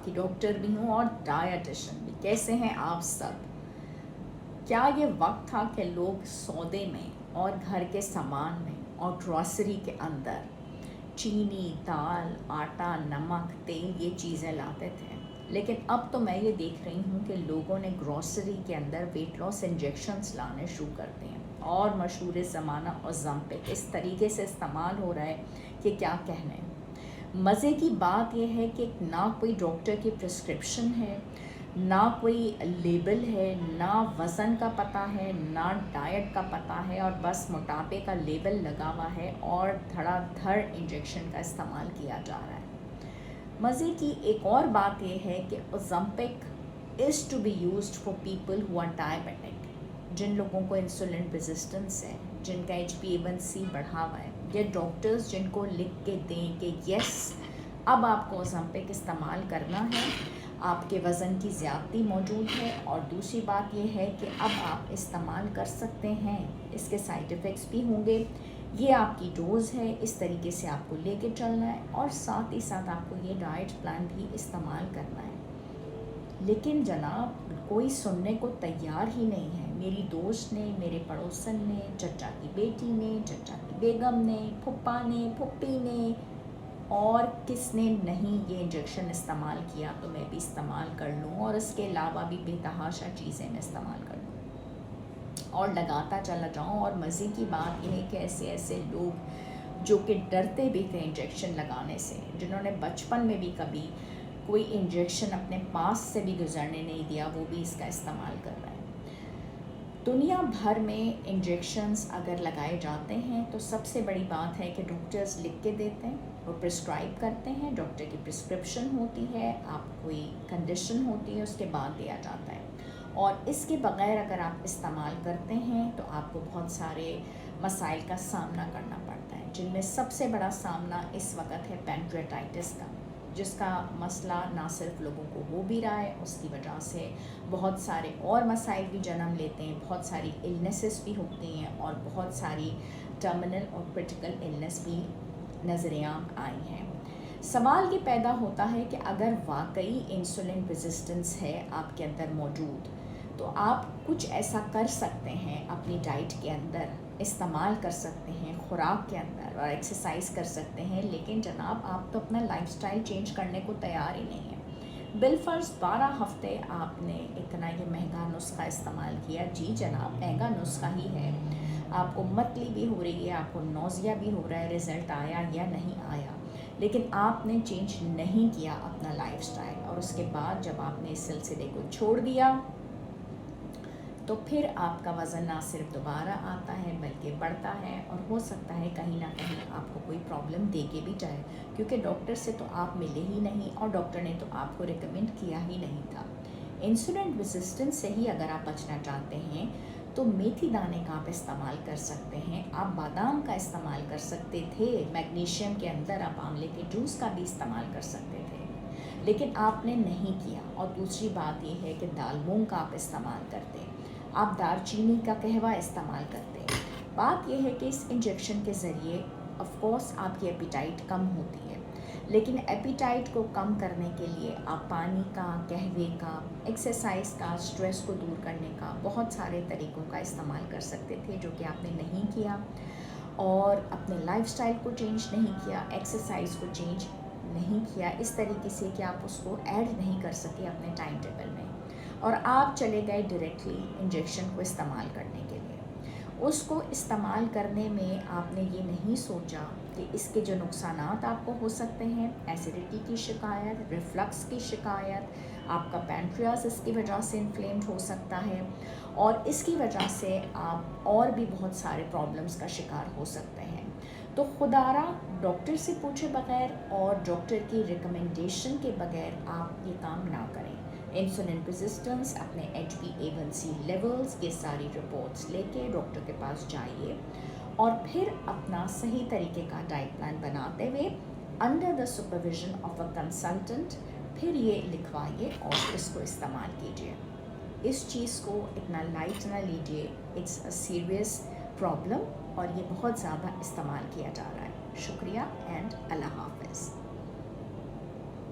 कि डॉक्टर भी हूँ और डायटिशियन भी। कैसे हैं आप सब? क्या ये वक्त था कि लोग सौदे में और घर के सामान में और ग्रॉसरी के अंदर चीनी, दाल, आटा, नमक, तेल ये चीज़ें लाते थे, लेकिन अब तो मैं ये देख रही हूँ कि लोगों ने ग्रॉसरी के अंदर वेट लॉस इंजेक्शन्स लाने शुरू कर दिए हैं और मशहूर ज़माना ओज़ेम्पिक इस तरीके से इस्तेमाल हो रहा है कि क्या कहने। मज़े की बात यह है कि ना कोई डॉक्टर की प्रिस्क्रिप्शन है, ना कोई लेबल है, ना वज़न का पता है, ना डाइट का पता है, और बस मोटापे का लेबल लगा हुआ है और धड़ाधड़ इंजेक्शन का इस्तेमाल किया जा रहा है। मज़े की एक और बात यह है कि Ozempic is to be used for people who are diabetic, जिन लोगों को इंसुलिन रेजिस्टेंस है, जिनका HbA1c बढ़ा हुआ है, या डॉक्टर्स जिनको लिख के दें कि यस अब आपको ओज़ेम्पिक इस्तेमाल करना है, आपके वज़न की ज़्यादती मौजूद है, और दूसरी बात यह है कि अब आप इस्तेमाल कर सकते हैं, इसके साइड इफ़ेक्ट्स भी होंगे, ये आपकी डोज़ है, इस तरीके से आपको लेके चलना है, और साथ ही साथ आपको ये डाइट प्लान भी इस्तेमाल करना है। लेकिन जनाब कोई सुनने को तैयार ही नहीं है। मेरी दोस्त ने, मेरे पड़ोसन ने, चचा की बेटी ने, चचा की बेगम ने, फुप्पा ने, फुप्पी ने, और किसने नहीं ये इंजेक्शन इस्तेमाल किया, तो मैं भी इस्तेमाल कर लूँ, और इसके अलावा भी बेतहाशा चीज़ें मैं इस्तेमाल कर लूँ और लगाता चला जाऊँ। और मज़े की बात यह है कि ऐसे ऐसे लोग जो कि डरते भी थे इंजेक्शन लगाने से, जिन्होंने बचपन में भी कभी कोई इंजेक्शन अपने पास से भी गुजरने नहीं दिया, वो भी इसका इस्तेमाल कर रहे हैं। दुनिया भर में इंजेक्शन्स अगर लगाए जाते हैं तो सबसे बड़ी बात है कि डॉक्टर्स लिख के देते हैं और प्रिस्क्राइब करते हैं, डॉक्टर की प्रिस्क्रिप्शन होती है, आप कोई कंडीशन होती है, उसके बाद दिया जाता है। और इसके बग़ैर अगर आप इस्तेमाल करते हैं तो आपको बहुत सारे मसाइल का सामना करना पड़ता है, जिनमें सबसे बड़ा सामना इस वक्त है पैनक्रेटाइटिस का, जिसका मसला ना सिर्फ लोगों को हो भी रहा है, उसकी वजह से बहुत सारे और मसाइल भी जन्म लेते हैं, बहुत सारी इलनेसेस भी होती हैं, और बहुत सारी टर्मिनल और क्रिटिकल इलनेस भी नज़रियाम आई हैं। सवाल ये पैदा होता है कि अगर वाकई इंसुलिन रेजिस्टेंस है आपके अंदर मौजूद, तो आप कुछ ऐसा कर सकते हैं अपनी डाइट के अंदर, इस्तेमाल कर सकते हैं खुराक के अंदर, और एक्सरसाइज कर सकते हैं, लेकिन जनाब आप तो अपना लाइफस्टाइल चेंज करने को तैयार ही नहीं है। बिलफर्ज 12 हफ्ते आपने इतना ये महंगा नुस्खा इस्तेमाल किया, जी जनाब महंगा नुस्खा ही है, आपको मतली भी हो रही है, आपको नौजिया भी हो रहा है, रिज़ल्ट आया या नहीं आया, लेकिन आपने चेंज नहीं किया अपना लाइफस्टाइल, और उसके बाद जब आपने इस सिलसिले को छोड़ दिया तो फिर आपका वज़न ना सिर्फ दोबारा आता है बल्कि बढ़ता है, और हो सकता है कहीं ना कहीं आपको कोई प्रॉब्लम दे के भी जाए, क्योंकि डॉक्टर से तो आप मिले ही नहीं और डॉक्टर ने तो आपको रिकमेंड किया ही नहीं था। इंसुलिन रेजिस्टेंस से ही अगर आप बचना चाहते हैं तो मेथी दाने का आप इस्तेमाल कर सकते हैं, आप बादाम का इस्तेमाल कर सकते थे, मैग्नीशियम के अंदर आप आंवले के जूस का भी इस्तेमाल कर सकते थे, लेकिन आपने नहीं किया। और दूसरी बात यह है कि दाल मूंग का आप इस्तेमाल करते, आप दालचीनी का कहवा इस्तेमाल करते हैं। बात यह है कि इस इंजेक्शन के ज़रिए ऑफ कोर्स आपकी एपिटाइट कम होती है, लेकिन एपिटाइट को कम करने के लिए आप पानी का, कहवे का, एक्सरसाइज का, स्ट्रेस को दूर करने का बहुत सारे तरीक़ों का इस्तेमाल कर सकते थे, जो कि आपने नहीं किया, और अपने लाइफस्टाइल को चेंज नहीं किया, एक्सरसाइज को चेंज नहीं किया इस तरीके से कि आप उसको ऐड नहीं कर सके अपने टाइम टेबल में, और आप चले गए डायरेक्टली इंजेक्शन को इस्तेमाल करने के लिए। उसको इस्तेमाल करने में आपने ये नहीं सोचा कि इसके जो नुकसानात आपको हो सकते हैं, एसिडिटी की शिकायत, रिफ्लक्स की शिकायत, आपका पैनक्रियास इसकी वजह से इन्फ्लेम्ड हो सकता है, और इसकी वजह से आप और भी बहुत सारे प्रॉब्लम्स का शिकार हो सकते हैं। तो खुदारा डॉक्टर से पूछे बगैर और डॉक्टर की रिकमेंडेशन के बगैर आप ये काम ना करें। इंसुलिन रेजिस्टेंस, अपने HbA1c लेवल्स, ये सारी रिपोर्ट्स लेके डॉक्टर के पास जाइए, और फिर अपना सही तरीके का डाइट प्लान बनाते हुए under the supervision of a consultant फिर ये लिखवाइए और इसको इस्तेमाल कीजिए। इस चीज़ को इतना लाइट ना लीजिए, इट्स अ सीरियस प्रॉब्लम, और ये बहुत ज़्यादा इस्तेमाल किया जा रहा है। शुक्रिया एंड अल्लाह हाफ़िज़।